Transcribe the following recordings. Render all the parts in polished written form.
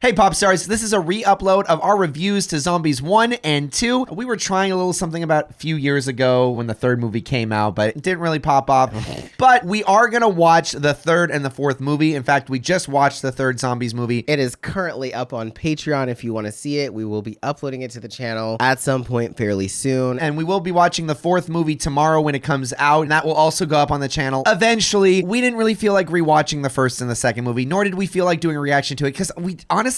Hey Pop Stars, this is a re-upload of our reviews to Zombies 1 and 2. We were trying a little something about a few years ago when the third movie came out, but it didn't really pop off. But we are going to watch the third and the fourth movie. In fact, we just watched the third Zombies movie. It is currently up on Patreon if you want to see it. We will be uploading it to the channel at some point fairly soon. And we will be watching the fourth movie tomorrow when it comes out, and that will also go up on the channel eventually. We didn't really feel like rewatching the first and the second movie, nor did we feel like doing a reaction to it, because we honestly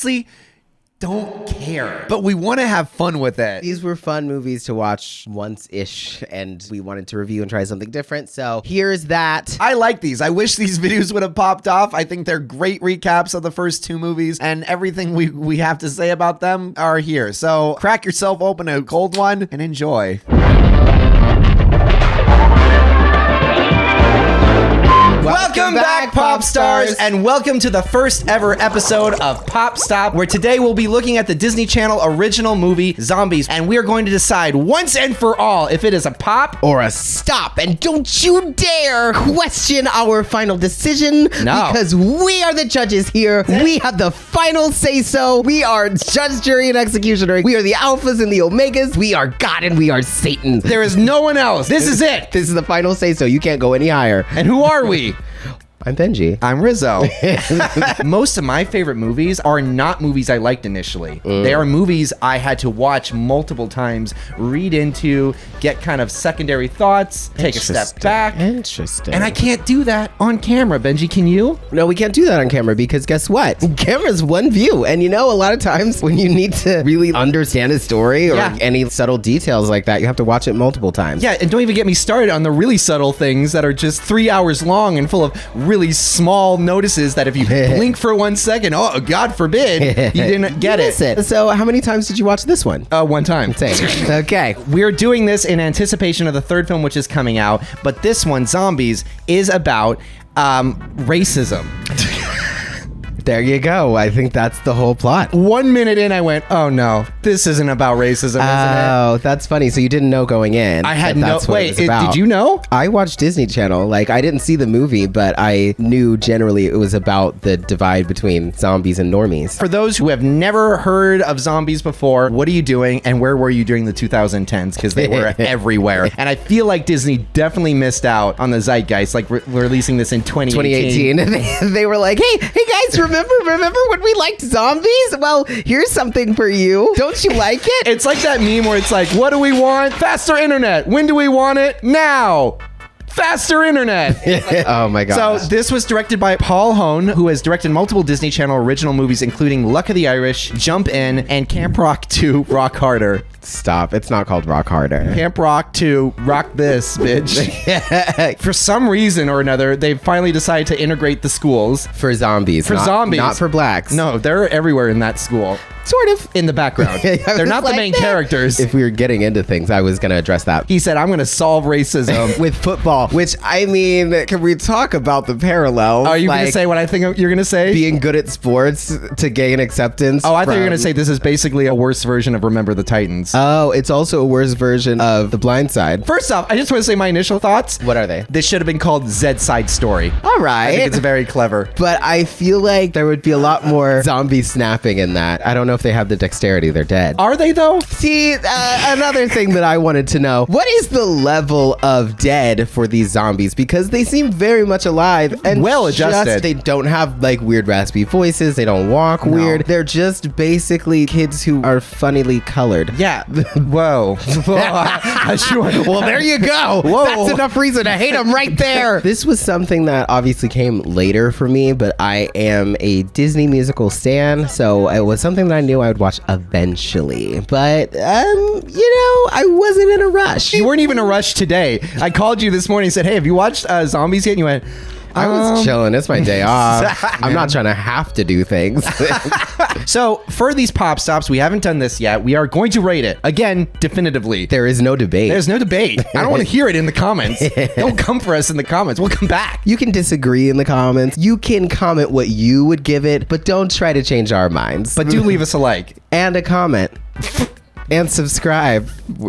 don't care, but we want to have fun with it. These were fun movies to watch once-ish, and we wanted to review and try something different, so here's that. I like these. I wish these videos would have popped off. I think they're great recaps of the first two movies, and everything we have to say about them are here. So crack yourself open a cold one and enjoy. Welcome back, Pop Stars, and welcome to the first ever episode of Pop Stop, where today we'll be looking at the Disney Channel original movie, Zombies, and we are going to decide once and for all if it is a pop or a stop. And don't you dare question our final decision, because we are the judges here. We have the final say-so. We are judge, jury, and executioner. We are the alphas and the omegas. We are God and we are Satan. There is no one else. This is it. This is the final say-so. You can't go any higher. And who are we? I'm Benji. I'm Rizzo. Most of my favorite movies are not movies I liked initially. They are movies I had to watch multiple times, read into, get kind of secondary thoughts, take a step back. Interesting. And I can't do that on camera. Benji, can you? No, we can't do that on camera because guess what? Camera's one view. And you know, a lot of times when you need to really understand a story or any subtle details like that, you have to watch it multiple times. Yeah, and don't even get me started on the really subtle things that are just 3 hours long and full of really small notices that if you blink for 1 second, oh, God forbid, you didn't get it. So how many times did you watch this one? One time. Same. Okay. We're doing this in anticipation of the third film, which is coming out, but this one, Zombies, is about racism. There you go. I think that's the whole plot. 1 minute in, I went, oh no, this isn't about racism, isn't it? Oh, that's funny. So you didn't know going in. I had no, wait, did you know? I watched Disney Channel. Like, I didn't see the movie, but I knew generally it was about the divide between zombies and normies. For those who have never heard of Zombies before, what are you doing and where were you during the 2010s? Because they were everywhere. And I feel like Disney definitely missed out on the zeitgeist, like releasing this in 2018. They were like, hey guys, remember when we liked zombies? Well, here's something for you. Don't you like it? It's like that meme where it's like, what do we want? Faster internet. When do we want it? Now. Faster internet. Oh my gosh. So this was directed by Paul Hone, who has directed multiple Disney Channel original movies, including Luck of the Irish, Jump In, and Camp Rock 2, Rock Harder. Stop. It's not called Rock Harder. Camp Rock 2, Rock This, bitch. For some reason or another, they finally decided to integrate the schools. For zombies. For zombies. Not for blacks. No, they're everywhere in that school. Sort of. In the background. They're not the main characters. If we were getting into things, I was going to address that. He said, I'm going to solve racism. With football, which, I mean, can we talk about the parallels? Are you going to say what I think you're going to say? Being good at sports to gain acceptance. Oh, I thought you were going to say this is basically a worse version of Remember the Titans. Oh, it's also a worse version of The Blind Side. First off, I just want to say my initial thoughts. What are they? This should have been called Zed Side Story. All right. I think it's very clever. But I feel like there would be a lot more zombie snapping in that. I don't know if they have the dexterity. They're dead. Are they, though? See, another thing that I wanted to know. What is the level of dead for these zombies? Because they seem very much alive and well adjusted. They don't have like weird raspy voices. They don't walk weird. They're just basically kids who are funnily colored. Yeah. Whoa. Well, there you go. Whoa. That's enough reason to hate them right there. This was something that obviously came later for me, but I am a Disney musical stan, so it was something that I knew I would watch eventually. But, I wasn't in a rush. You weren't even in a rush today. I called you this morning and said, hey, have you watched Zombies yet? And you went... I was chilling. It's my day off. I'm not trying to have to do things. So for these pop stops, we haven't done this yet. We are going to rate it again, definitively. There is no debate. There's no debate. I don't want to hear it in the comments. Don't come for us in the comments. We'll come back. You can disagree in the comments. You can comment what you would give it, but don't try to change our minds. But do leave us a like. And a comment. And subscribe.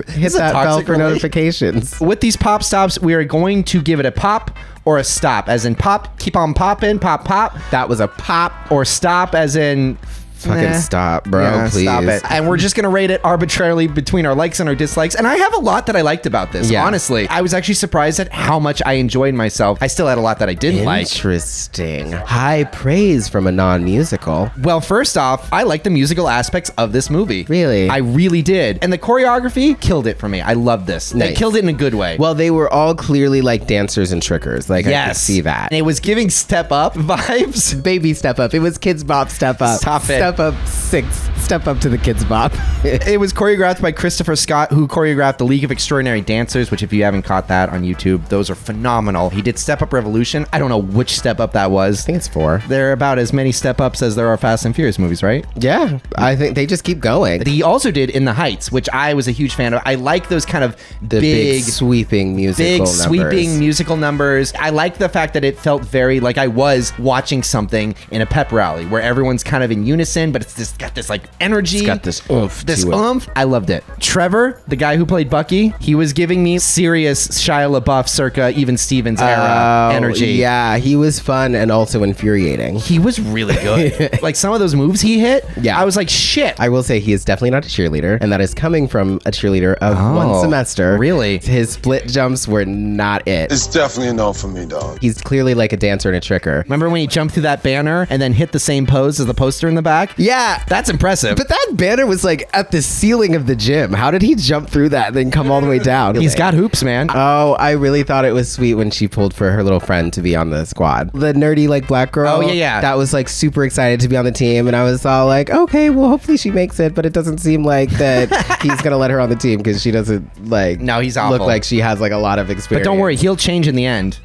Hit that bell for notifications. With these pop stops, we are going to give it a pop or a stop. As in pop, keep on popping, pop, pop. That was a pop. Or stop as in Fucking stop, bro. Yeah, please. stop it. And we're just going to rate it arbitrarily between our likes and our dislikes. And I have a lot that I liked about this, honestly. I was actually surprised at how much I enjoyed myself. I still had a lot that I didn't like. Interesting. High praise from a non-musical. Well, first off, I like the musical aspects of this movie. Really? I really did. And the choreography killed it for me. I love this. They killed it in a good way. Well, they were all clearly like dancers and trickers. Like, I could see that. And it was giving Step Up vibes. Baby Step Up. It was Kids Bop Step Up. Stop it. Step Up 6. Step Up to the Kids Bop. It was choreographed by Christopher Scott, who choreographed The League of Extraordinary Dancers, which if you haven't caught that on YouTube, those are phenomenal. He did Step Up Revolution. I don't know which Step Up that was. I think it's 4. There are about as many Step Ups as there are Fast and Furious movies, right? Yeah. I think they just keep going. He also did In the Heights, which I was a huge fan of. I like those kind of big sweeping musical numbers. I like the fact that it felt very like I was watching something in a pep rally where everyone's kind of in unison, but it's just got this like energy. It's got this oomph. I loved it. Trevor, the guy who played Bucky, he was giving me serious Shia LaBeouf circa Even Stevens era energy. Yeah, he was fun and also infuriating. He was really good. Like some of those moves he hit, I was like, shit. I will say he is definitely not a cheerleader, and that is coming from a cheerleader of one semester. Really? His split jumps were not it. It's definitely a no for me, dog. He's clearly like a dancer and a tricker. Remember when he jumped through that banner and then hit the same pose as the poster in the back? Yeah. That's impressive. But that banner was like at the ceiling of the gym. How did he jump through that and then come all the way down? He's got hoops, man. Oh, I really thought it was sweet when she pulled for her little friend to be on the squad. The nerdy like black girl. Oh, yeah. That was like super excited to be on the team. And I was all like, okay, well, hopefully she makes it. But it doesn't seem like that he's going to let her on the team because she doesn't like he's awful. look like she has like a lot of experience. But don't worry, he'll change in the end.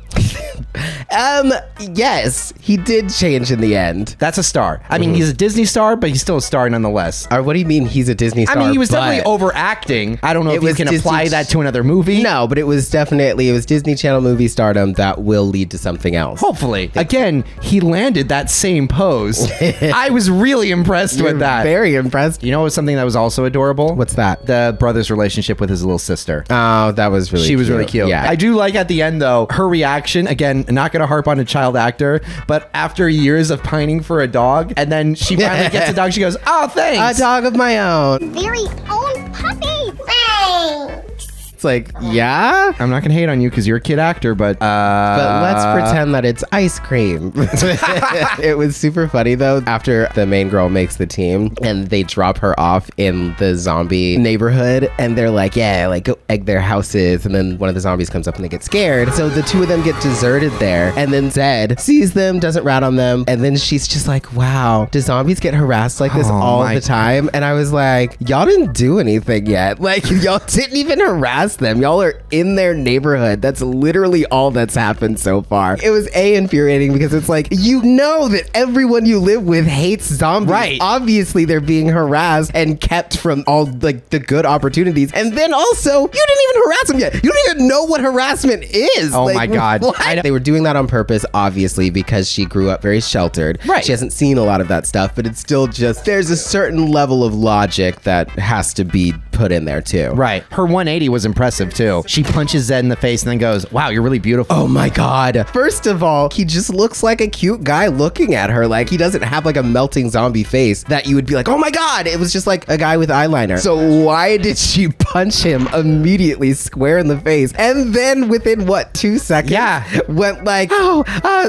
Yes, he did change in the end. That's a star. I mean, he's a Disney star, but he's still a star nonetheless. Or what do you mean he's a Disney star? I mean, he was definitely overacting. I don't know if you can Disney apply that to another movie. No, but it was Disney Channel movie stardom that will lead to something else. Hopefully. Again, he landed that same pose. I was really impressed with that. Very impressed. You know, it was something that was also adorable? What's that? The brother's relationship with his little sister. Oh, that was really cute. She was really cute. Yeah. I do like at the end, though, her reaction. Again, not going to harp on a child actor, but after years of pining for a dog, and then she finally gets a dog, she goes, oh, thanks. A dog of my own. Very own puppy. Thanks. It's like, yeah? I'm not going to hate on you because you're a kid actor, but let's pretend that it's ice cream. It was super funny, though, after the main girl makes the team and they drop her off in the zombie neighborhood and they're like, yeah, like go egg their houses. And then one of the zombies comes up and they get scared. So the two of them get deserted there. And then Zed sees them, doesn't rat on them. And then she's just like, wow, do zombies get harassed like this all the time? And I was like, y'all didn't do anything yet. Like, y'all didn't even harass them. Y'all are in their neighborhood. That's literally all that's happened so far. It was infuriating because it's like, you know that everyone you live with hates zombies. Right. Obviously they're being harassed and kept from all like the good opportunities. And then also, you didn't even harass them yet. You don't even know what harassment is. Oh my God. They were doing that on purpose, obviously, because she grew up very sheltered. Right. She hasn't seen a lot of that stuff, but it's still just, there's a certain level of logic that has to be put in there too. Right. Her 180 was impressive too. She punches Zed in the face and then goes, wow, you're really beautiful. Oh my God. First of all, he just looks like a cute guy looking at her. Like, he doesn't have like a melting zombie face that you would be like, oh my God. It was just like a guy with eyeliner. So why did she punch him immediately square in the face? And then within what, 2 seconds? Yeah. Went like,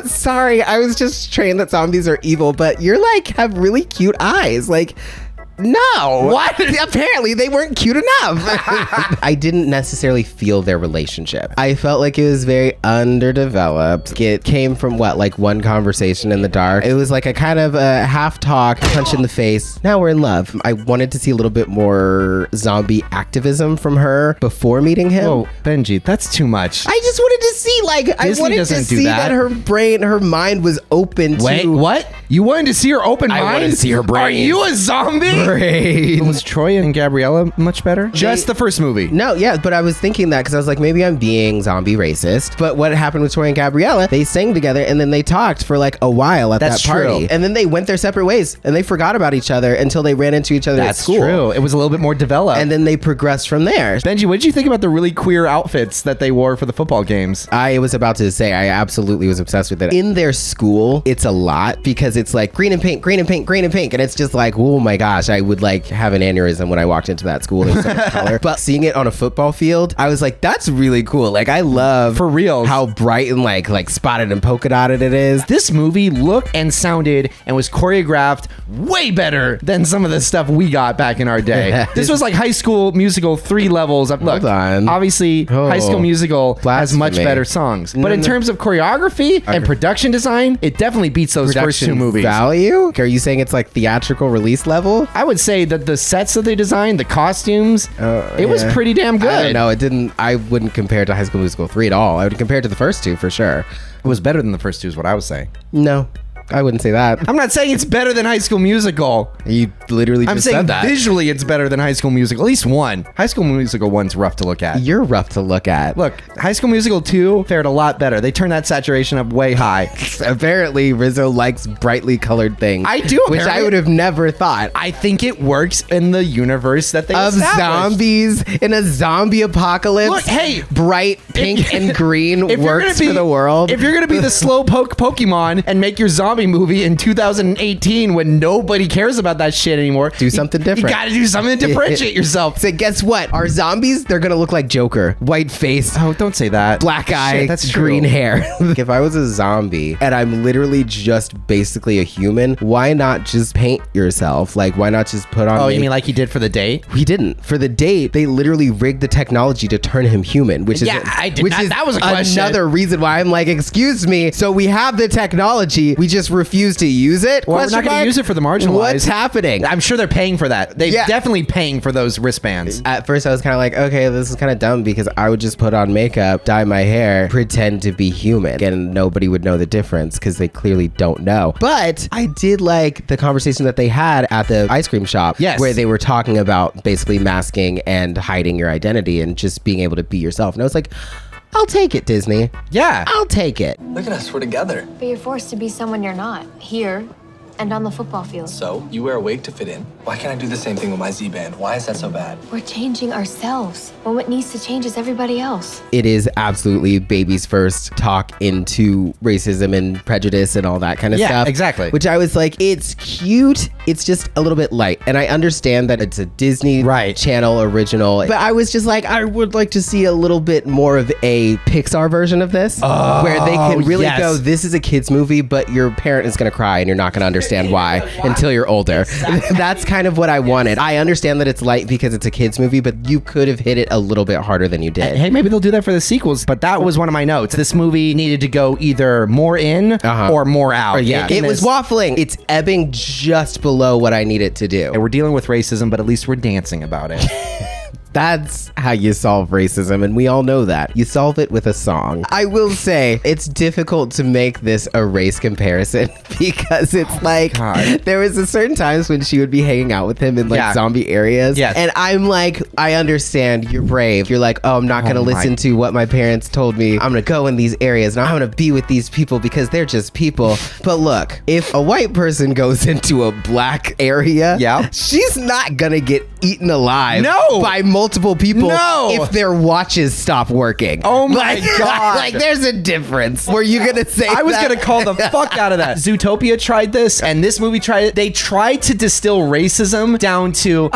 sorry. I was just trained that zombies are evil, but you're like, have really cute eyes. Like, no. What? Apparently they weren't cute enough. I didn't necessarily feel their relationship. I felt like it was very underdeveloped. It came from what, like one conversation in the dark. It was like a kind of a half talk, punch in the face. Now we're in love. I wanted to see a little bit more zombie activism from her before meeting him. Whoa, Benji, that's too much. I just wanted to see, like, I wanted to doesn't do see that. that her brain, her mind was open to. Wait, what? You wanted to see her open mind? I wanted to see her brain. Are you a zombie? great. Was Troy and Gabriella much better? Just the first movie. No, yeah, but I was thinking that because I was like, maybe I'm being zombie racist. But what happened with Troy and Gabriella, they sang together and then they talked for like a while at that party. True. And then they went their separate ways and they forgot about each other until they ran into each other at school. That's true. It was a little bit more developed. And then they progressed from there. Benji, what did you think about the really queer outfits that they wore for the football games? I was about to say, I absolutely was obsessed with it. In their school, it's a lot because it's like green and pink, green and pink, green and pink. And it's just like, oh my gosh, I would like have an aneurysm when I walked into that school. There's so much color. But seeing it on a football field, I was like, that's really cool. Like I love for real how bright and like spotted and polka dotted it is. This movie looked and sounded and was choreographed way better than some of the stuff we got back in our day. This was like High School Musical 3 levels up. Look, Hold on. Obviously, High School Musical has much better songs. But in terms of choreography and production design, it definitely beats those first two movies. Value? Are you saying it's like theatrical release level? I would say that the sets that they designed, the costumes, it was pretty damn good. I don't know. I wouldn't compare to High School Musical 3 at all. I would compare it to the first two for sure. It was better than the first two is what I was saying. No. I wouldn't say that. I'm not saying it's better than High School Musical. You literally just said that. I'm saying visually it's better than High School Musical. At least one. High School Musical 1's rough to look at. You're rough to look at. Look, High School Musical 2 fared a lot better. They turned that saturation up way high. Apparently, Rizzo likes brightly colored things. I do, which I would have never thought. I think it works in the universe that they of established. Zombies in a zombie apocalypse. Look, hey, bright pink and green works for the world. If you're gonna be the slow poke Pokemon and make your zombie movie in 2018 when nobody cares about that shit anymore, do something different. You gotta do something to differentiate yourself. So guess what? Our zombies, they're gonna look like Joker. White face. Oh, don't say that. Black eye. Shit, that's green true. hair. If I was a zombie and I'm literally just basically a human, why not just paint yourself? Like, why not just put on you mean like he did for the date? He didn't. For the date, they literally rigged the technology to turn him human, which is that was a question. Another reason why I'm like, excuse me. So we have the technology, we just refuse to use it. Well, we're not going to use it for the marginalized. What's happening? I'm sure they're paying for that. They're definitely paying for those wristbands. At first, I was kind of like, okay, this is kind of dumb because I would just put on makeup, dye my hair, pretend to be human, and nobody would know the difference because they clearly don't know. But I did like the conversation that they had at the ice cream shop, where they were talking about basically masking and hiding your identity and just being able to be yourself. And I was like, I'll take it, Disney. Yeah. I'll take it. Look at us, we're together. But you're forced to be someone you're not, here and on the football field. So, you wear a wig to fit in. Why can't I do the same thing with my Z-band? Why is that so bad? We're changing ourselves when what needs to change is everybody else. It is absolutely baby's first talk into racism and prejudice and all that kind of stuff. Yeah, exactly. Which I was like, it's cute. It's just a little bit light. And I understand that it's a Disney Channel original. But I was just like, I would like to see a little bit more of a Pixar version of this. Where they can really go, this is a kid's movie, but your parent is going to cry and you're not going to understand why until you're older. That's kind of what I wanted. I understand that it's light because it's a kid's movie, but you could have hit it a little bit harder than you did. Hey, maybe they'll do that for the sequels, but that was one of my notes. This movie needed to go either more in or more out. It was waffling. It's ebbing just below what I need it to do. And we're dealing with racism, but at least we're dancing about it. That's how you solve racism, and we all know that. You solve it with a song. I will say, it's difficult to make this a race comparison because it's like, there was a certain times when she would be hanging out with him in like zombie areas. And I'm like, I understand, you're brave. You're like, oh, I'm not gonna listen to what my parents told me. I'm gonna go in these areas and I'm gonna be with these people because they're just people. But look, if a white person goes into a black area, she's not gonna get eaten alive by multiple people if their watches stop working. Oh my God. Like there's a difference. Were you gonna say I was that? gonna call the fuck out of that. Zootopia tried this and this movie tried it. They tried to distill racism down to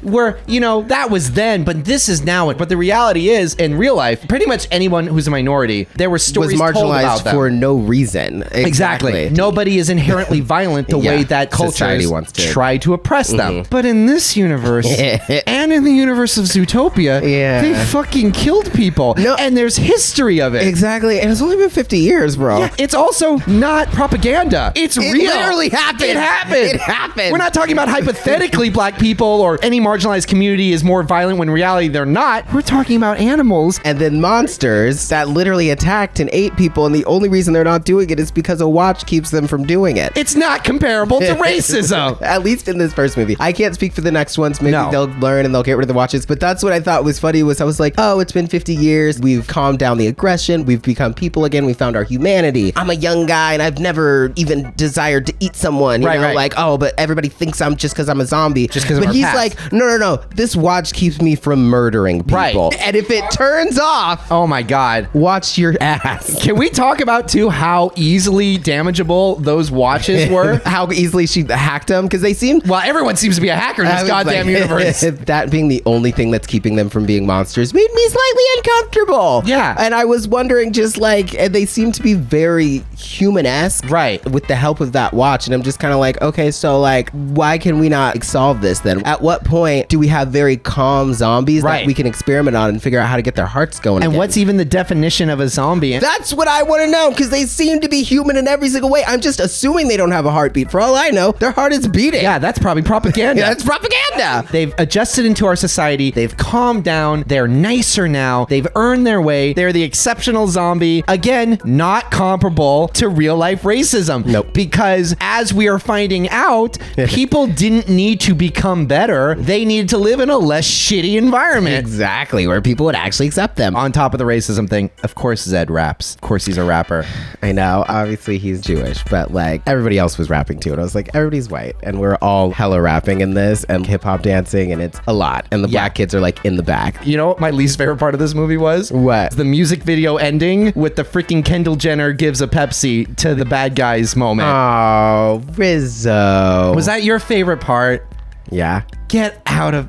where, you know, that was then, but this is now. But the reality is, in real life, pretty much anyone who's a minority, there were stories was told about marginalized them. for no reason. Exactly. Nobody is inherently violent the way that cultures try to oppress them. But in this universe and in the universe universe of Zootopia, Yeah. they fucking killed people. No. And there's history of it. Exactly. And it's only been 50 years, bro. Yeah, it's also not propaganda. It's It real. literally happened. It happened. It happened. We're not talking about hypothetically black people or any marginalized community is more violent when in reality they're not. We're talking about animals. And then monsters that literally attacked and ate people, and the only reason they're not doing it is because a watch keeps them from doing it. It's not comparable to racism. At least in this first movie. I can't speak for the next ones. Maybe No. they'll learn and they'll get rid of the watches. But that's what I thought was funny was I was like, oh, it's been 50 years. We've calmed down the aggression. We've become people again. We found our humanity. I'm a young guy and I've never even desired to eat someone. You know, Right. like, oh, but everybody thinks I'm just because I'm a zombie. Just 'cause of But our he's past. like, no. This watch keeps me from murdering people. Right. And if it turns off, Oh my God. watch your ass. Can we talk about too how easily damageable those watches were? How easily she hacked them because they seemed Well, everyone seems to be a hacker in I this was goddamn like, universe. That being the only thing that's keeping them from being monsters made me slightly uncomfortable. Yeah. And I was wondering just like, and they seem to be very human-esque. Right. With the help of that watch. And I'm just kind of like, okay, so like, why can we not solve this then? At what point do we have very calm zombies Right. that we can experiment on and figure out how to get their hearts going And again? what's even the definition of a zombie? That's what I want to know because they seem to be human in every single way. I'm just assuming they don't have a heartbeat. For all I know, their heart is beating. Yeah, that's probably propaganda. Yeah, that's propaganda. They've adjusted into our society. They've calmed down. They're nicer now. They've earned their way. They're the exceptional zombie. Again, not comparable to real life racism. Nope. Because as we are finding out, people didn't need to become better. They needed to live in a less shitty environment. Exactly, where people would actually accept them. On top of the racism thing, of course Zed raps. Of course he's a rapper. I know, obviously he's Jewish, but like everybody else was rapping too. And I was like, everybody's white and we're all hella rapping in this and hip hop dancing and it's a lot. And the black kids are like in the back. You know what my least favorite part of this movie was? What? The music video ending with the freaking Kendall Jenner gives a Pepsi to the bad guys moment. Oh, Rizzo. Was that your favorite part? Yeah. Get out of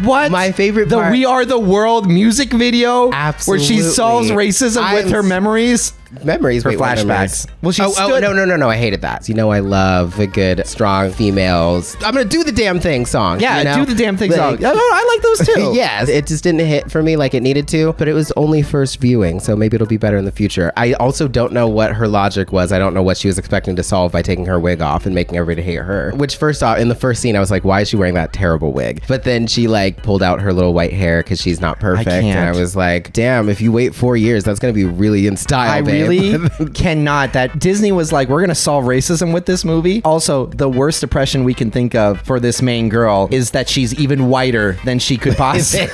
what? My favorite the part- We Are the World music video, where she Absolutely. solves racism with her memories. Memories, Her wait, what flashbacks. memories? Well, she oh, stood- no, I hated that. You know, I love a good, strong females. I'm gonna do the damn thing song. Yeah, you know? do the damn thing Like- song. I like those too. Yes, it just didn't hit for me like it needed to, but it was only first viewing, so maybe it'll be better in the future. I also don't know what her logic was. I don't know what she was expecting to solve by taking her wig off and making everybody hate her. Which first off, in the first scene, I was like, why is she wearing that terrible wig? But then she like pulled out her little white hair because she's not perfect. can't. And I was like, damn, if you wait 4 years, that's gonna be really in style, I babe. really cannot. That Disney was like, we're gonna solve racism with this movie. Also, the worst depression we can think of for this main girl is that she's even whiter than she could possibly.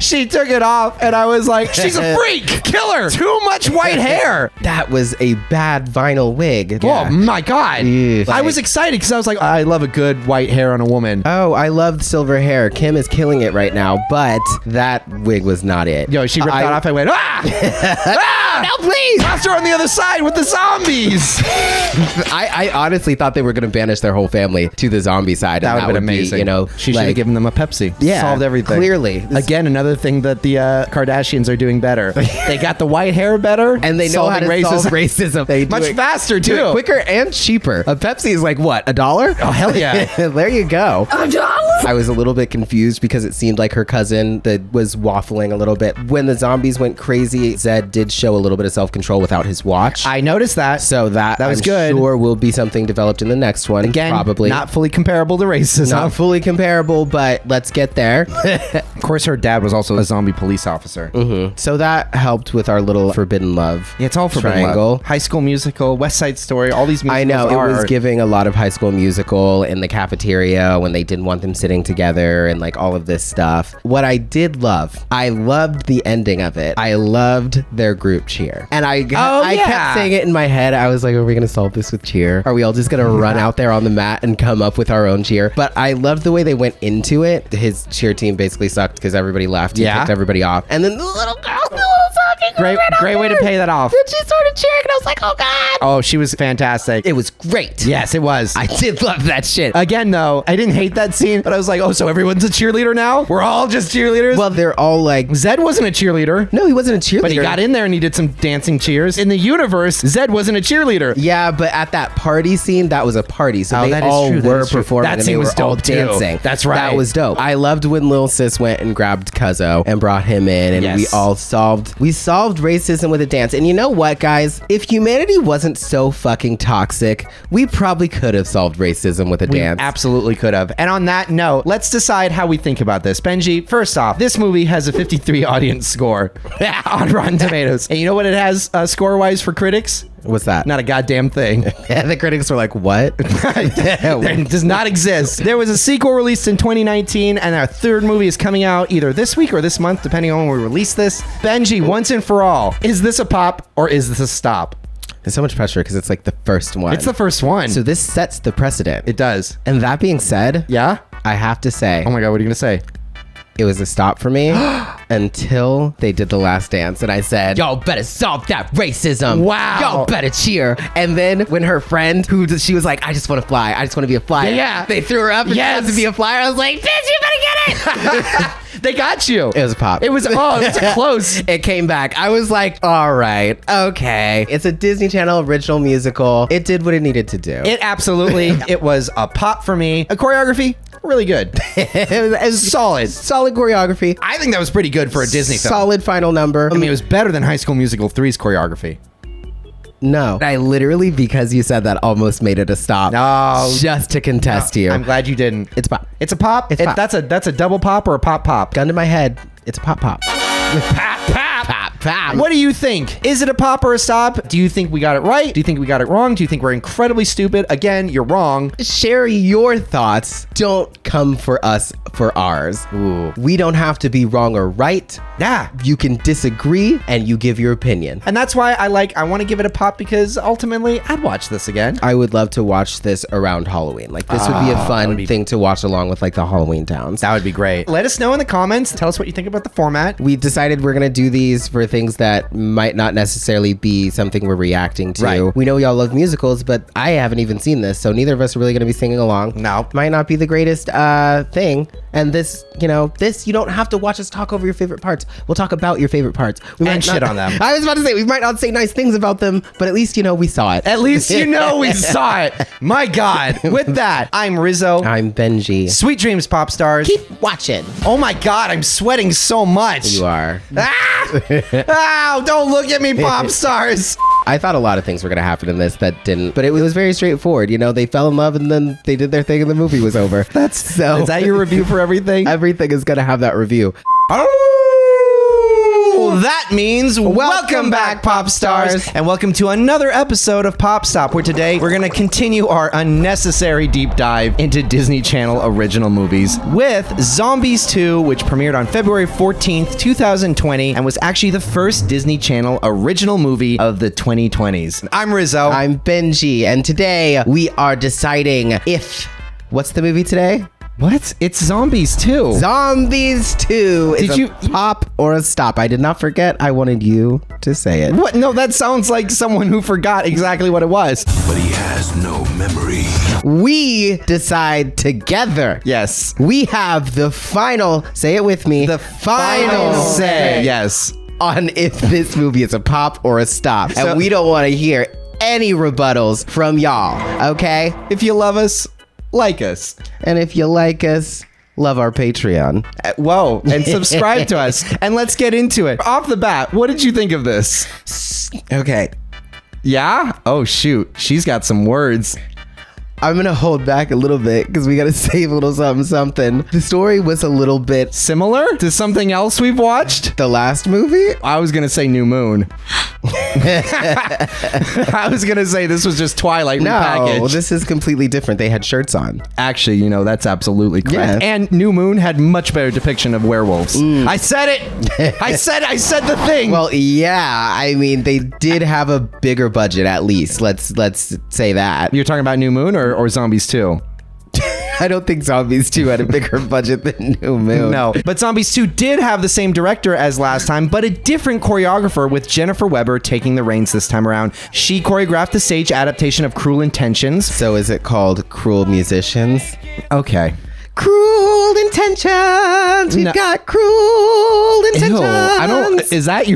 She took it off, and I was like, she's a freak. Kill her. Too much white hair. That was a bad vinyl wig. Oh my god. Ew. I was excited because I was like, I love a good white hair on a woman. Oh, I loved silver hair. Kim is killing it right now, but that wig was not it. Yo, she ripped that off. I went, ah! No, please! Tossed her on the other side with the zombies. I honestly thought they were going to banish their whole family to the zombie side. That would have been be, amazing. you know, she should have like- given them a Pepsi. Yeah, Solved everything. clearly. Again, another thing that the Kardashians are doing better. They got the white hair better, and they know how to solve racism. They do much it- faster do too. it quicker and cheaper. A Pepsi is like what, $1? Oh hell yeah! There you go. $1? I was a little bit confused because it seemed like her cousin that was waffling a little bit. When the zombies went crazy, Zed did show a little bit of self-control without his watch. I noticed that. So that was I'm good. sure will be something developed in the next one. Again, probably not fully comparable to racism. not fully comparable, but let's get there. Of course, her dad was also a zombie police officer. So that helped with our little forbidden love. Yeah, it's all forbidden triangle. love. High School Musical, West Side Story, all these musicals I know it was are- giving a lot of High School Musical in the cafeteria when they didn't want them sitting together and like all of this stuff. What I did love, I loved the ending of it. I loved their group cheer, and I yeah. kept saying it in my head. I was like, are we gonna solve this with cheer? Are we all just gonna run out there on the mat and come up with our own cheer? But I loved the way they went into it. His cheer team basically sucked because everybody left. He Yeah. kicked everybody off, and then the little girl, the little zombie Great way to pay that off. And she started cheering, and I was like, oh, God. Oh, she was fantastic. It was great. Yes, it was. I did love that shit. Again, though, I didn't hate that scene, but I was like, oh, so everyone's a cheerleader now? We're all just cheerleaders? Well, they're all like... Zed wasn't a cheerleader. No, he wasn't a cheerleader. But he got in there and he did some dancing cheers. In the universe, Zed wasn't a cheerleader. Yeah, but at that party scene, that was a party. So they that is all true, that were is true. performing That and scene they was were all dope, too. dancing. That's right. That was dope. I loved when Lil Sis went and grabbed Cuzzo and brought him in, and Yes. we solved racism with a dance. And you know what, guys? If humanity wasn't so fucking toxic, we probably could have solved racism with a We dance. absolutely could have. And on that note, let's decide how we think about this. Benji, first off, this movie has a 53 audience score on Rotten Tomatoes. And you know what it has score-wise for critics? What's that? Not a goddamn thing. The critics were like, what? It does not exist. There was a sequel released in 2019, and our third movie is coming out either this week or this month, depending on when we release this. Benji, once and for all, is this a pop or is this a stop? There's so much pressure because it's like the first one. It's the first one. So this sets the precedent. It does. And that being said, Yeah? I have to say, Oh my God, what are you going to say? it was a stop for me until they did The Last Dance, and I said, y'all better solve that racism. Wow. Y'all better cheer. And then when her friend, she was like, I just want to fly. I just want to be a flyer. Yeah. They threw her up and she Yes. wanted to be a flyer. I was like, bitch, you better get it. They got you. It was a pop. It was close. It came back. I was like, all right, okay. It's a Disney Channel original musical. It did what it needed to do. It absolutely, it was a pop for me. A choreography, really good. It was Solid. solid choreography. I think that was pretty good for a Disney film. Solid final number. I mean, it was better than High School Musical 3's choreography. No. I literally, because you said that, almost made it a stop. No. Just to contest you. I'm glad you didn't. It's pop. It's a pop? It's pop. That's a double pop or a pop pop? Gun to my head. It's a pop pop. Pop pop. Pop pop. What do you think? Is it a pop or a stop? Do you think we got it right? Do you think we got it wrong? Do you think we're incredibly stupid? Again, you're wrong. Share your thoughts. Don't come for us for ours. Ooh. We don't have to be wrong or right. Yeah. You can disagree and you give your opinion. And that's why I want to give it a pop, because ultimately I'd watch this again. I would love to watch this around Halloween. Like, this would be a fun thing to watch along with like the Halloween towns. That would be great. Let us know in the comments. Tell us what you think about the format. We decided we're going to do these for things that might not necessarily be something we're reacting to. Right. We know y'all love musicals, but I haven't even seen this, so neither of us are really going to be singing along. No. Might not be the greatest thing. And this, you don't have to watch us talk over your favorite parts. We'll talk about your favorite parts. We And shit on them. I was about to say, we might not say nice things about them, but at least, we saw it. At least we saw it. My God. With that, I'm Rizzo. I'm Benji. Sweet dreams, pop stars. Keep watching. Oh my God, I'm sweating so much. You are. Ah! Ow, don't look at me, pop stars. I thought a lot of things were going to happen in this that didn't, but it was very straightforward. They fell in love and then they did their thing and the movie was over. Is that your review for everything? Everything is going to have that review. Oh, that means welcome back, pop stars, and welcome to another episode of Pop Stop, where today we're going to continue our unnecessary deep dive into Disney Channel original movies with Zombies 2, which premiered on February 14th, 2020, and was actually the first Disney Channel original movie of the 2020s. I'm Rizzo. I'm Benji, and today we are deciding if... What's the movie today? What? It's Zombies 2. Zombies 2 is Did you- a pop or a stop. I did not forget. I wanted you to say it. What? No, that sounds like someone who forgot exactly what it was. But he has no memory. We decide together. Yes. We have the final, say it with me, The final say. Yes. on if this movie is a pop or a stop. So- And we don't want to hear any rebuttals from y'all, okay? If you love us, like us. And if you like us, love our Patreon. Whoa, and subscribe to us. And let's get into it. Off the bat, what did you think of this? Okay. Yeah? Oh, shoot. She's got some words. I'm going to hold back a little bit because we got to save a little something. The story was a little bit Similar to something else we've watched? the last movie. I was going to say New Moon. I was going to say this was just Twilight No, repackaged. this is completely different. They had shirts on. Actually, that's absolutely correct. Yeah. And New Moon had much better depiction of werewolves. I said it. I said the thing. Well, yeah. I mean, they did have a bigger budget, at least. Let's say that. You're talking about New Moon or Zombies 2? I don't think Zombies 2 had a bigger budget than New Moon. No, but Zombies 2 did have the same director as last time, but a different choreographer with Jennifer Weber taking the reins this time around. She choreographed the stage adaptation of Cruel Intentions. So is it called Cruel Musicians? Okay. Cruel intentions. We've got cruel intentions. Ew, I don't. Is that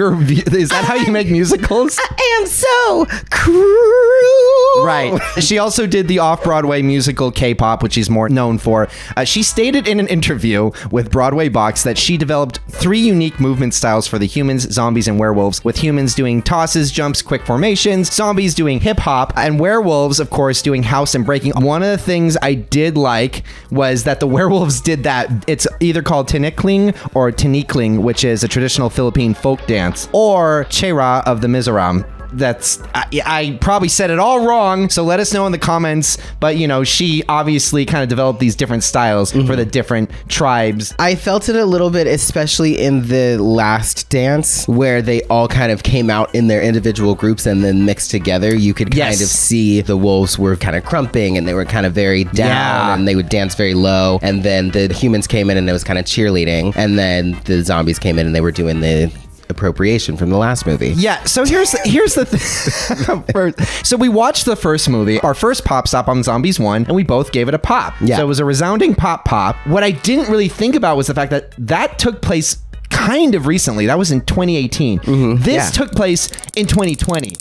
how you make musicals? I am so cruel. Right. She also did the off-Broadway musical K-pop, which she's more known for. She stated in an interview with Broadway Box that she developed 3 unique movement styles for the humans, zombies, and werewolves, with humans doing tosses, jumps, quick formations, zombies doing hip-hop, and werewolves, of course, doing house and breaking. One of the things I did like was that the werewolves did that. It's either called tinikling or tinikling, which is a traditional Philippine folk dance, or chera of the Mizoram. I probably said it all wrong, so let us know in the comments. But she obviously kind of developed these different styles for the different tribes. I felt it a little bit, especially in the last dance, where they all kind of came out in their individual groups and then mixed together. You could kind of see the wolves were kind of crumping and they were kind of very down and they would dance very low. And then the humans came in and it was kind of cheerleading. And then the zombies came in and they were doing the appropriation from the last movie. Yeah, so here's the thing. So we watched the first movie, our first pop stop on Zombies 1, and we both gave it a pop. Yeah. So it was a resounding pop. What I didn't really think about was the fact that took place kind of recently. That was in 2018. This took place in 2020.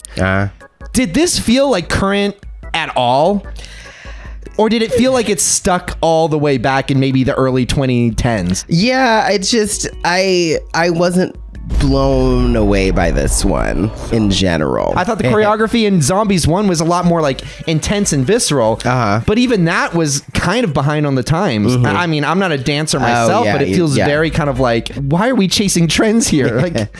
Did this feel like current at all? Or did it feel like it's stuck all the way back in maybe the early 2010s? Yeah, it just, I wasn't blown away by this one in general. I thought the choreography in Zombies 1 was a lot more like intense and visceral, but even that was kind of behind on the times. I mean, I'm not a dancer myself, but it feels very kind of like, why are we chasing trends here? Like,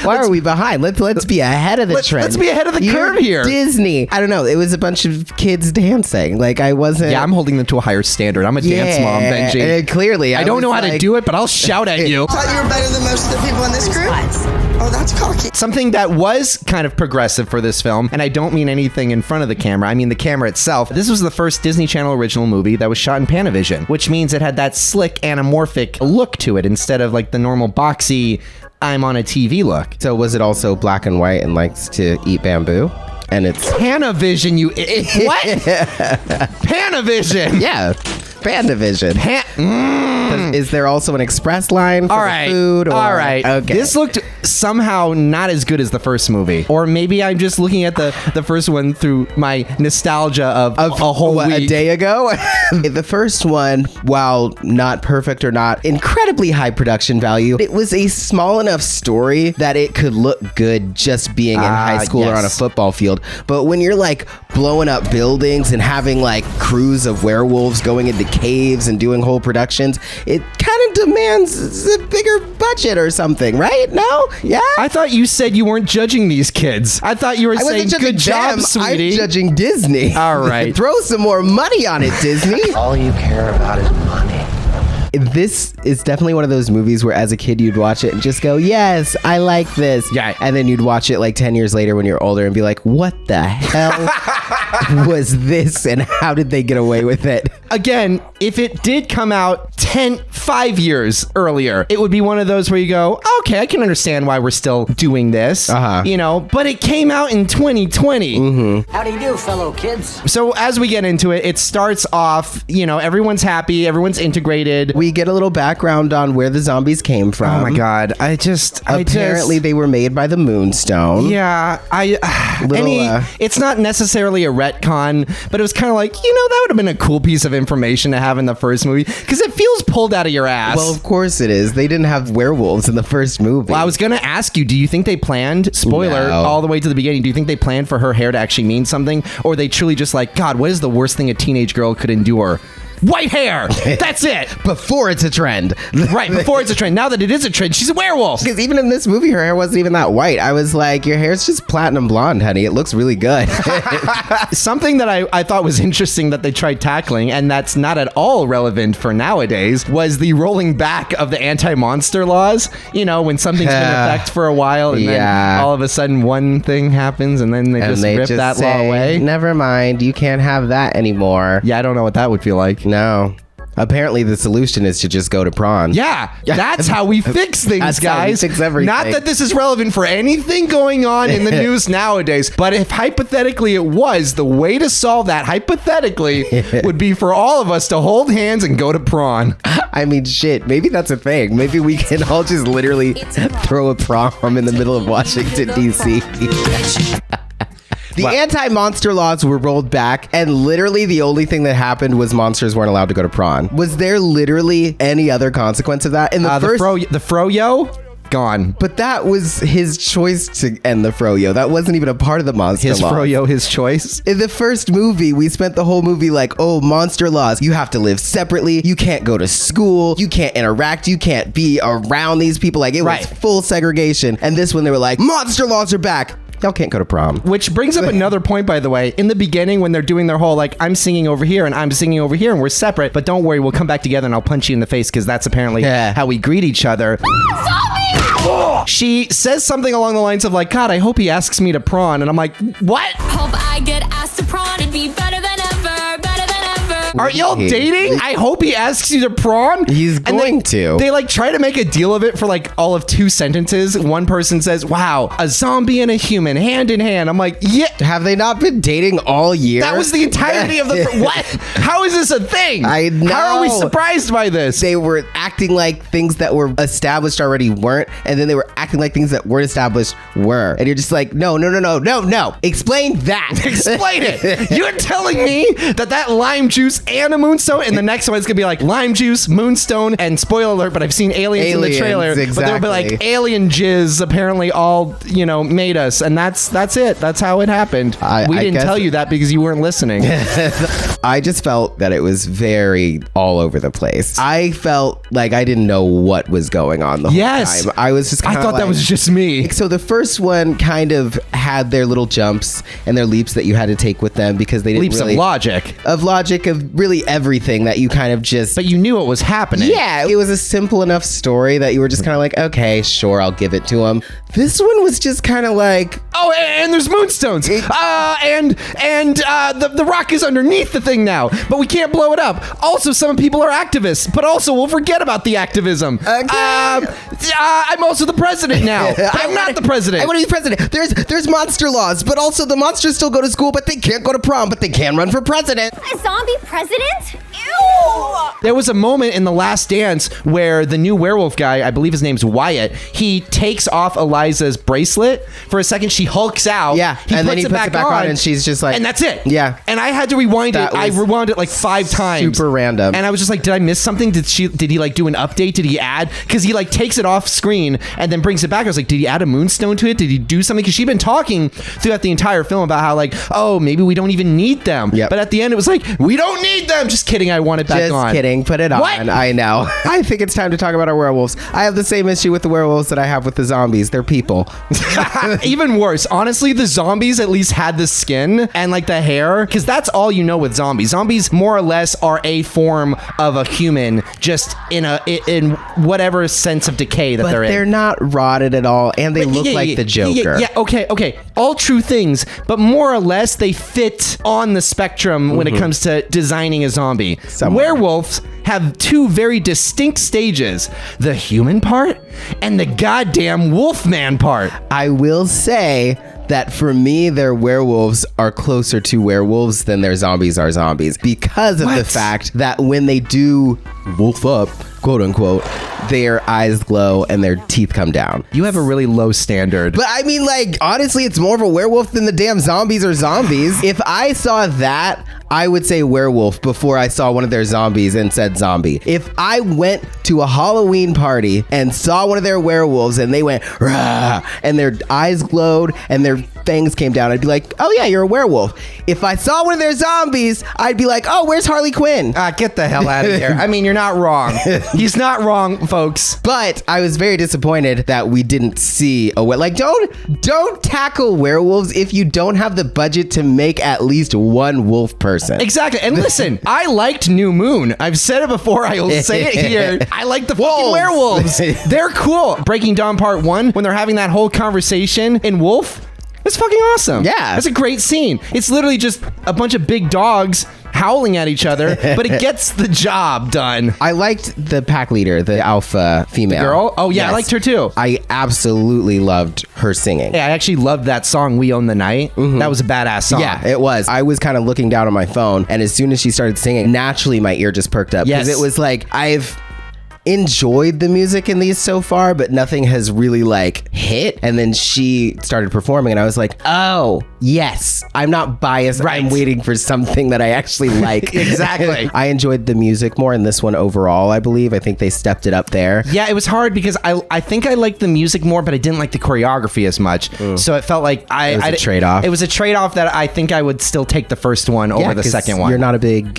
why are we behind? Let's be ahead of the trend. Let's be ahead of the curve here. Disney. I don't know. It was a bunch of kids dancing. Like, I wasn't. Yeah, I'm holding them to a higher standard. I'm a dance mom, Benji. Clearly, I don't know how to do it, but I'll shout at you. I thought you were better than most of the people in this group. Oh, that's cocky. Something that was kind of progressive for this film, and I don't mean anything in front of the camera, I mean the camera itself. This was the first Disney Channel original movie that was shot in Panavision, which means it had that slick anamorphic look to it instead of like the normal boxy I'm on a TV look. So was it also black and white and likes to eat bamboo? And it's Panavision, you what? Panavision. Yeah. Panavision. Is there also an express line for the food? All right. Okay. This looked somehow not as good as the first movie. Or maybe I'm just looking at the first one through my nostalgia of a whole week. A day ago? The first one, while not perfect or not incredibly high production value, it was a small enough story that it could look good just being in high school or on a football field. But when you're like blowing up buildings and having like crews of werewolves going into caves and doing whole productions, it kind of demands a bigger budget or something, right? No? Yeah? I thought you said you weren't judging these kids. I thought you were saying good job, sweetie. I'm judging Disney. All right. Throw some more money on it, Disney. All you care about is money. This is definitely one of those movies where as a kid you'd watch it and just go, yes, I like this. Yeah. And then you'd watch it like 10 years later when you're older and be like, what the hell was this and how did they get away with it? Again, if it did come out 5 years earlier, it would be one of those where you go, okay, I can understand why we're still doing this, but it came out in 2020. How do you do, fellow kids? So as we get into it, it starts off, everyone's happy, everyone's integrated. We get a little background on where the zombies came from. Oh my God. Apparently they were made by the Moonstone. Yeah. It's not necessarily a retcon, but it was kind of like, that would have been a cool piece of information to have in the first movie because it feels pulled out of your ass. Well, of course it is. They didn't have werewolves in the first movie. Well, I was going to ask you, do you think they planned, spoiler, all the way to the beginning, do you think they planned for her hair to actually mean something? Or they truly just like, God, what is the worst thing a teenage girl could endure? White hair. That's it. Before it's a trend. Right, before it's a trend. Now that it is a trend, she's a werewolf. Because even in this movie, her hair wasn't even that white. I was like, your hair's just platinum blonde, honey. It looks really good. Something that I thought was interesting that they tried tackling, and that's not at all relevant for nowadays, was the rolling back of the anti-monster laws. When something's been in effect for a while, and then all of a sudden one thing happens, and then they just rip that law away. Never mind. You can't have that anymore. Yeah, I don't know what that would feel like. No. Apparently, the solution is to just go to prawn. Yeah, that's how we fix things, That's guys. how we fix everything. Not that this is relevant for anything going on in the news nowadays, but if hypothetically it was, the way to solve that hypothetically would be for all of us to hold hands and go to prawn. I mean, shit, maybe that's a thing. Maybe we can all just literally throw a prom in the middle of Washington, D.C. The anti-monster laws were rolled back, and literally the only thing that happened was monsters weren't allowed to go to prawn. Was there literally any other consequence of that? In the first, the froyo? Gone. but that was his choice to end the froyo. That wasn't even a part of the monster His law. froyo, his choice. In the first movie, we spent the whole movie like, oh, monster laws. You have to live separately. You can't go to school. You can't interact. You can't be around these people. Like, it was full segregation. And this one, they were like, monster laws are back. Y'all can't go to prom. Which brings up another point, by the way. In the beginning, when they're doing their whole, like, I'm singing over here and I'm singing over here and we're separate, but don't worry, we'll come back together and I'll punch you in the face because that's apparently how we greet each other. She says something along the lines of, like, God, I hope he asks me to prawn. And I'm like, what? Hope I get asked to prawn and be better than ever, better than ever. Are y'all dating? I hope he asks you to prawn. He's going to. They like try to make a deal of it for like all of 2 sentences. One person says, wow, a zombie and a human hand in hand. I'm like, yeah. Have they not been dating all year? That was the entirety of the... What? How is this a thing? I know. How are we surprised by this? They were acting like things that were established already weren't, and then they were acting like things that weren't established were. And you're just like, no. Explain that. Explain it. You're telling me that lime juice and a moonstone, and the next one is gonna be like lime juice, moonstone, and spoiler alert, but I've seen aliens in the trailer. Exactly. But they'll be like alien jizz apparently all, made us, and that's it. That's how it happened. We didn't tell you that because you weren't listening. I just felt that it was very all over the place. I felt like I didn't know what was going on the whole time. I was just I thought that was just me. So the first one kind of had their little jumps and their leaps that you had to take with them because they didn't Leaps really... of logic. Of logic, of really everything that you kind of just... But you knew what was happening. Yeah, it was a simple enough story that you were just kind of like, okay, sure, I'll give it to him. This one was just kind of like... Oh, and there's moonstones. And the rock is underneath the thing now, but we can't blow it up. Also, some people are activists, but also we'll forget about the activism. Okay. I'm also the president now. I'm not the president. I want to be president. There's monster laws, but also the monsters still go to school, but they can't go to prom, but they can run for president. A zombie president? Ew! There was a moment in The Last Dance where the new werewolf guy, I believe his name's Wyatt, he takes off Eliza's bracelet. For a second, she hulks out. Yeah, and then he puts it back on, and she's just like... And that's it. Yeah. And I had to rewind it. I rewound it like 5 times. Super random. And I was just like, did I miss something? Did he like do an update? Did he add? Because he like takes it off screen and then brings it back. I was like, did he add a moonstone to it? Did he do something? Because she'd been talking throughout the entire film about how like, oh, maybe we don't even need them. Yep. But at the end, it was like, we don't need them. Just kidding. I want it back on. Just kidding. Put it on. What? I know. I think it's time to talk about our werewolves. I have the same issue with the werewolves that I have with the zombies. They're people. Even worse. Honestly, the zombies at least had the skin and like the hair, because that's all you know with zombies. Zombies more or less are a form of a human, just in whatever sense of decay that they're in. They're not rotted at all, and they look like the Joker. Yeah, okay. All true things, but more or less they fit on the spectrum when it comes to designing a zombie. Somewhere. Werewolves have 2 very distinct stages, the human part and the goddamn wolfman part. I will say that for me, their werewolves are closer to werewolves than their zombies are zombies because of the fact that when they do wolf up, quote unquote, their eyes glow and their teeth come down. You have a really low standard. But I mean, like, honestly, it's more of a werewolf than the damn zombies are zombies. If I saw that, I would say werewolf before I saw one of their zombies and said zombie. If I went to a Halloween party and saw one of their werewolves and they went, rah, and their eyes glowed and their fangs came down, I'd be like, oh yeah, you're a werewolf. If I saw one of their zombies, I'd be like, oh, where's Harley Quinn? Get the hell out of here. I mean, you're not wrong. He's not wrong, folks. But I was very disappointed that we didn't see a like, don't tackle werewolves if you don't have the budget to make at least one wolf person. Exactly. And listen, I liked New Moon. I've said it before. I will say it here. I like the fucking werewolves. They're cool. Breaking Dawn Part 1, when they're having that whole conversation in Wolf, it's fucking awesome. Yeah. That's a great scene. It's literally just a bunch of big dogs howling at each other, but it gets the job done. I liked the pack leader, the alpha female. The girl? Oh, yeah, Yes. I liked her too. I absolutely loved her singing. Yeah, I actually loved that song, We Own the Night. That was a badass song. Yeah, it was. I was kind of looking down on my phone, and as soon as she started singing, naturally my ear just perked up. Yes. Because it was like, I've enjoyed the music in these so far, but nothing has really like hit. And then she started performing, and I was like, oh, yes, I'm not biased. Right. I'm waiting for something that I actually like. Exactly. I enjoyed the music more in this one overall, I believe. I think they stepped it up there. Yeah, it was hard because I think I liked the music more, but I didn't like the choreography as much. So it felt like It was a trade-off. It was a trade-off that I think I would still take the first one over the 'cause second one. You're not a big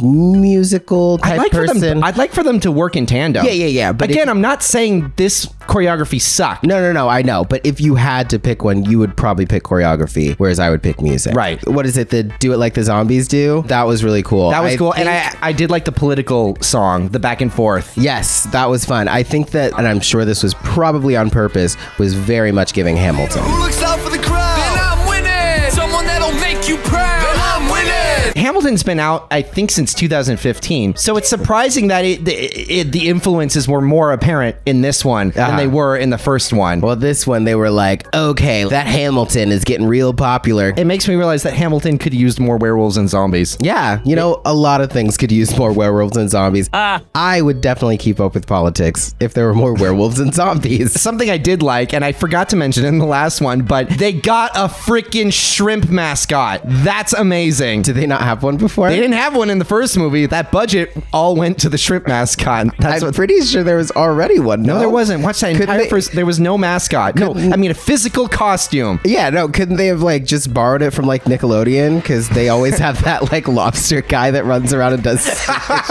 musical type person. I'd like for them to work in tandem. Yeah. But Again, I'm not saying this choreography sucked. No, I know. But if you had to pick one, you would probably pick choreography, whereas I would pick music. Right. What is it? The Do It Like the Zombies Do? That was really cool. That was cool. And think- I did like the political song, the back and forth. Yes, that was fun. I think that, and I'm sure this was probably on purpose, was very much giving Hamilton. Who looks out for the crowd? Then I'm winning. Someone that'll make you proud. Then I'm winning. Hamilton's been out, I think, since 2015. So it's surprising that the influences were more apparent in this one than they were in the first one. Well, this one, they were like, okay, that Hamilton is getting real popular. It makes me realize that Hamilton could use more werewolves and zombies. Yeah, you know, a lot of things could use more werewolves and zombies. I would definitely keep up with politics if there were more werewolves and zombies. Something I did like, and I forgot to mention in the last one, but they got a freaking shrimp mascot. That's amazing. Did they not have one before? They didn't have one in the first movie. That budget all went to the shrimp mascot. That's I'm pretty sure there was already one. No, there wasn't. Watch that Couldn't entire they- first. There was no mascot. No, I mean a physical costume. Yeah, no, couldn't they have like just borrowed it from like Nickelodeon? Because they always have that like lobster guy that runs around and does stupid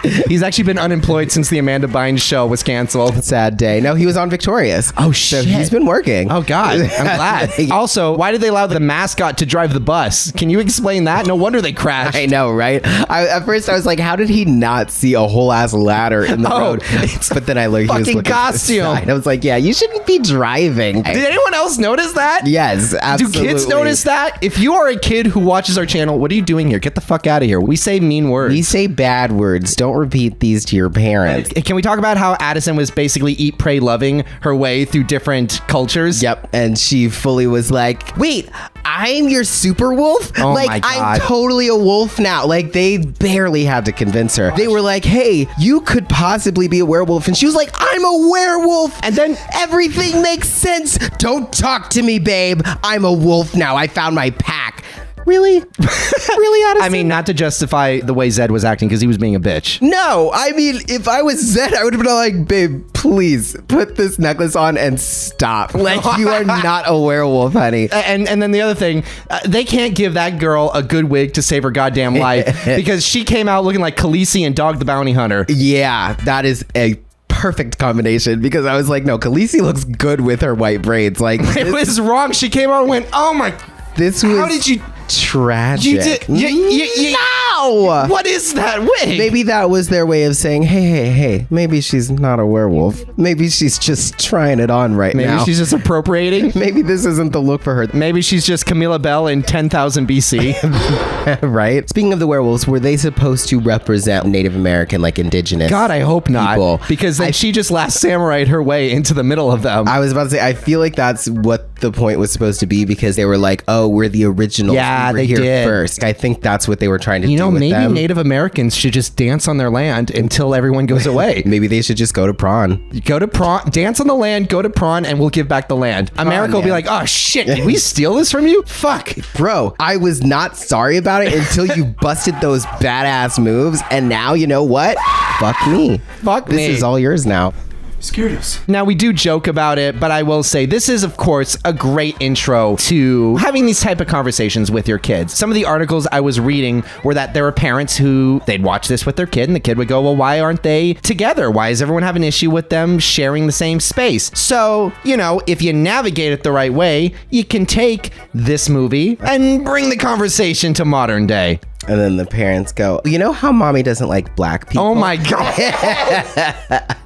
shit. He's actually been unemployed since the Amanda Bynes show was canceled. Sad day. No, he was on Victorious. Oh, So shit. he's been working. Oh God, I'm glad. Also, why did they allow the mascot to drive the bus? Can you explain that? No wonder they crashed. I know, right? At first I was like, how did he not see a whole ass ladder in the road? it's But then I learned he was fucking looking to the costume. side. I was like, yeah, you shouldn't be driving. Did anyone else notice that? Yes, absolutely. Do kids notice that? If you are a kid who watches our channel, what are you doing here? Get the fuck out of here. We say mean words. We say bad words. Don't repeat these to your parents. Can we talk about how Addison was basically eat, pray, loving her way through different cultures? Yep. And she fully was like, wait, I'm your super wolf? Oh like, my God. I'm totally a wolf now. Like, they barely had to convince her. They were like, hey, you could possibly be a werewolf. And she was like, I'm a werewolf. And then everything makes sense. Don't talk to me, babe. I'm a wolf now. I found my pack. Really? Really, Addison? I mean, not to justify the way Zed was acting because he was being a bitch. No, I mean, if I was Zed, I would have been like, babe, please put this necklace on and stop. Like, you are not a werewolf, honey. And then the other thing, they can't give that girl a good wig to save her goddamn life because she came out looking like Khaleesi and Dog the Bounty Hunter. Yeah, that is a perfect combination because I was like, no, Khaleesi looks good with her white braids. Like, It was wrong. She came out and went, oh my... this was How did you... tragic. You did... No! What is that wig? Maybe that was their way of saying, hey, maybe she's not a werewolf. Maybe she's just trying it on right now. Maybe she's just appropriating. Maybe this isn't the look for her. Maybe she's just Camilla Bell in 10,000 BC. Right? Speaking of the werewolves, were they supposed to represent Native American, like indigenous? God, I hope not. People. Because then she just Last Samurai'd her way into the middle of them. I was about to say, I feel like that's what the point was supposed to be because they were like, oh, we're the originals. Yeah, we were they here did. first. I think that's what they were trying to do. You know, with maybe them. Native Americans should just dance on their land until everyone goes away. Maybe they should just go to prawn. Go to prawn, dance on the land, go to prawn, and we'll give back the land. America will be yeah. like, oh shit, did we steal this from you? Fuck. Bro, I was not sorry about it until you busted those badass moves, and now you know what? Fuck me. Fuck me. This is all yours now. Scared us. Now, we do joke about it, but I will say this is, of course, a great intro to having these type of conversations with your kids. Some of the articles I was reading were that there were parents who they'd watch this with their kid, and the kid would go, well, why aren't they together? Why does everyone have an issue with them sharing the same space? So, you know, if you navigate it the right way, you can take this movie and bring the conversation to modern day. And then the parents go, you know how mommy doesn't like black people? Oh my God.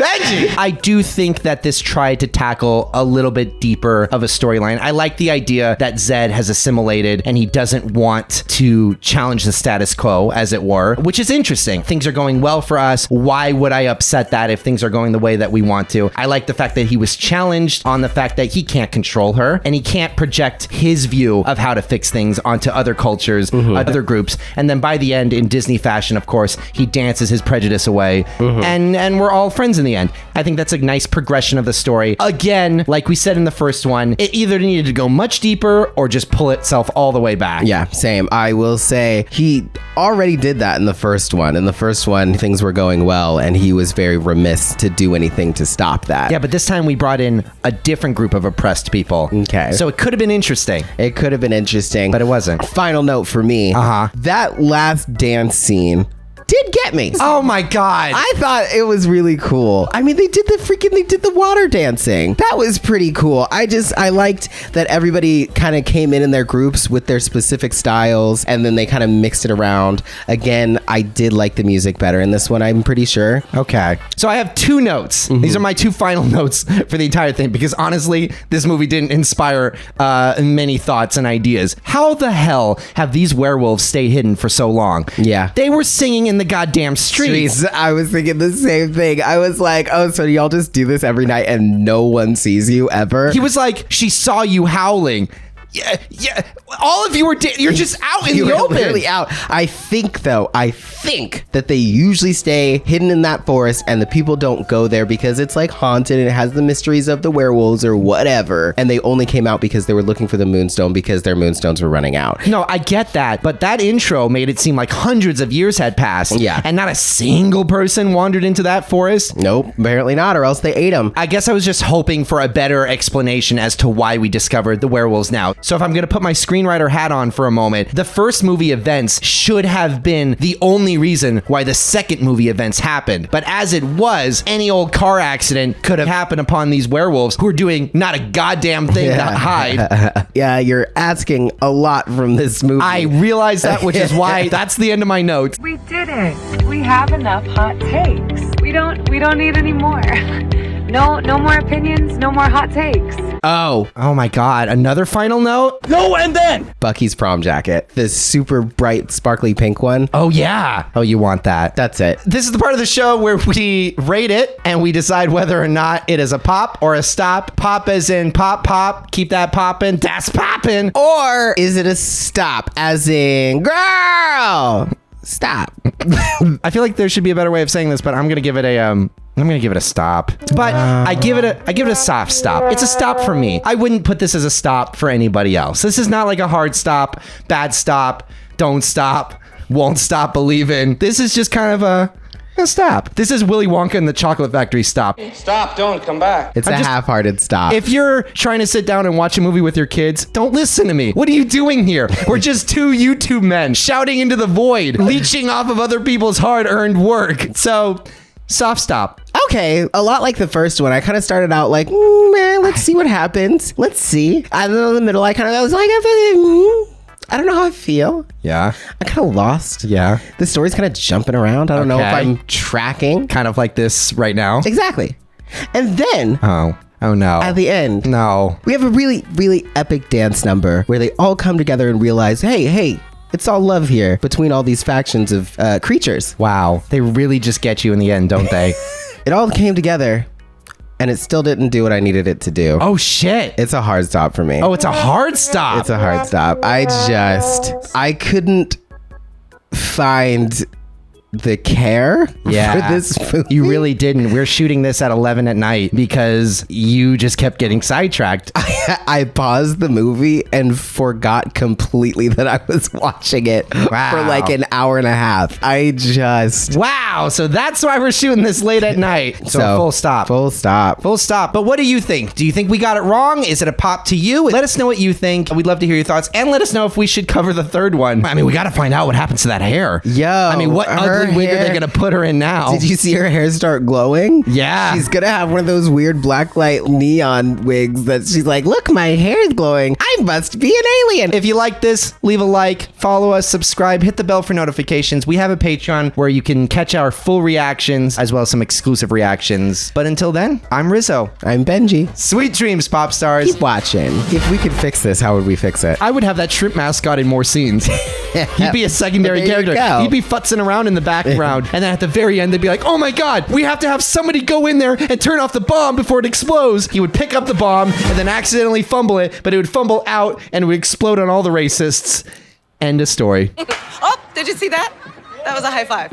Benji! I do think that this tried to tackle a little bit deeper of a storyline. I like the idea that Zed has assimilated and he doesn't want to challenge the status quo, as it were, which is interesting. Things are going well for us. Why would I upset that if things are going the way that we want to? I like the fact that he was challenged on the fact that he can't control her and he can't project his view of how to fix things onto other cultures, other groups. And then by the end, in Disney fashion, of course, he dances his prejudice away and we're all friends in the end. I think that's a nice progression of the story. Again, like we said in the first one, it either needed to go much deeper or just pull itself all the way back. Yeah, same. I will say he already did that in the first one. In the first one, things were going well and he was very remiss to do anything to stop that. Yeah, but this time we brought in a different group of oppressed people. Okay. So it could have been interesting. It could have been interesting. But it wasn't. Final note for me. That last dance scene did get me. Oh my God. I thought it was really cool. I mean, they did the water dancing. That was pretty cool. I liked that everybody kind of came in their groups with their specific styles and then they kind of mixed it around. Again, I did like the music better in this one, I'm pretty sure. Okay. So I have 2 notes. These are my 2 final notes for the entire thing because honestly, this movie didn't inspire many thoughts and ideas. How the hell have these werewolves stayed hidden for so long? Yeah. They were singing in the goddamn streets. I was thinking the same thing. I was like, oh, so y'all just do this every night and no one sees you ever? He was like, she saw you howling. Yeah. All of you were you're just out in the open. Literally out. I think that they usually stay hidden in that forest and the people don't go there because it's like haunted and it has the mysteries of the werewolves or whatever. And they only came out because they were looking for the moonstone because their moonstones were running out. No, I get that. But that intro made it seem like hundreds of years had passed. Yeah. And not a single person wandered into that forest. Nope, apparently not, or else they ate them. I guess I was just hoping for a better explanation as to why we discovered the werewolves now. So if I'm going to put my screenwriter hat on for a moment, the first movie events should have been the only reason why the second movie events happened. But as it was, any old car accident could have happened upon these werewolves who are doing not a goddamn thing to hide. Yeah, you're asking a lot from this movie. I realize that, which is why that's the end of my notes. We did it. We have enough hot takes. We don't need any more. No more opinions, no more hot takes. Oh my God. Another final note? No, and then Bucky's prom jacket. This super bright, sparkly pink one. Oh, yeah. Oh, you want that. That's it. This is the part of the show where we rate it and we decide whether or not it is a pop or a stop. Pop as in pop, keep that poppin', that's poppin'. Or is it a stop as in girl? Stop. I feel like there should be a better way of saying this, but I'm gonna give it a stop. But I give it a soft stop. It's a stop for me. I wouldn't put this as a stop for anybody else. This is not like a hard stop, bad stop, don't stop, won't stop believing. This is just kind of a stop. This is Willy Wonka and the Chocolate Factory stop. stop, don't come back. It's a half-hearted stop. If you're trying to sit down and watch a movie with your kids, don't listen to me. What are you doing here? We're just 2 YouTube men shouting into the void, leeching off of other people's hard-earned work. So, soft stop. Okay, a lot like the first one. I kind of started out like, man, let's see what happens. Let's see. And then in the middle, I was like, I don't know how I feel. Yeah. I'm kind of lost. Yeah. The story's kind of jumping around. I don't know if I'm tracking. Kind of like this right now. Exactly. And then... Oh no. At the end... No. We have a really, really epic dance number where they all come together and realize, hey, it's all love here between all these factions of creatures. Wow. They really just get you in the end, don't they? It all came together and it still didn't do what I needed it to do. Oh, shit. It's a hard stop for me. Oh, it's a hard stop. It's a hard stop. I couldn't find the care for this movie. You really didn't. We're shooting this at 11 at night because you just kept getting sidetracked. I paused the movie and forgot completely that I was watching it for like an hour and a half. Wow. So that's why we're shooting this late at night. So full stop. Full stop. Full stop. But what do you think? Do you think we got it wrong? Is it a pop to you? Let us know what you think. We'd love to hear your thoughts. And let us know if we should cover the third one. I mean, we got to find out what happens to that hair. Yo. I mean, what ugly silly wig are they gonna put her in now? Did you see her hair start glowing? Yeah. She's gonna have one of those weird black light neon wigs that she's like, look, my hair's glowing. I must be an alien. If you like this, leave a like, follow us, subscribe, hit the bell for notifications. We have a Patreon where you can catch our full reactions as well as some exclusive reactions. But until then, I'm Rizzo. I'm Benji. Sweet dreams, pop stars. Keep watching. If we could fix this, how would we fix it? I would have that shrimp mascot in more scenes. He'd be a secondary There you character. go. He'd be futzing around in the background. And then at the very end, they'd be like, oh my God, we have to have somebody go in there and turn off the bomb before it explodes. He would pick up the bomb and then accidentally fumble it, but it would fumble out and it would explode on all the racists. End of story. Oh, did you see that? That was a high five.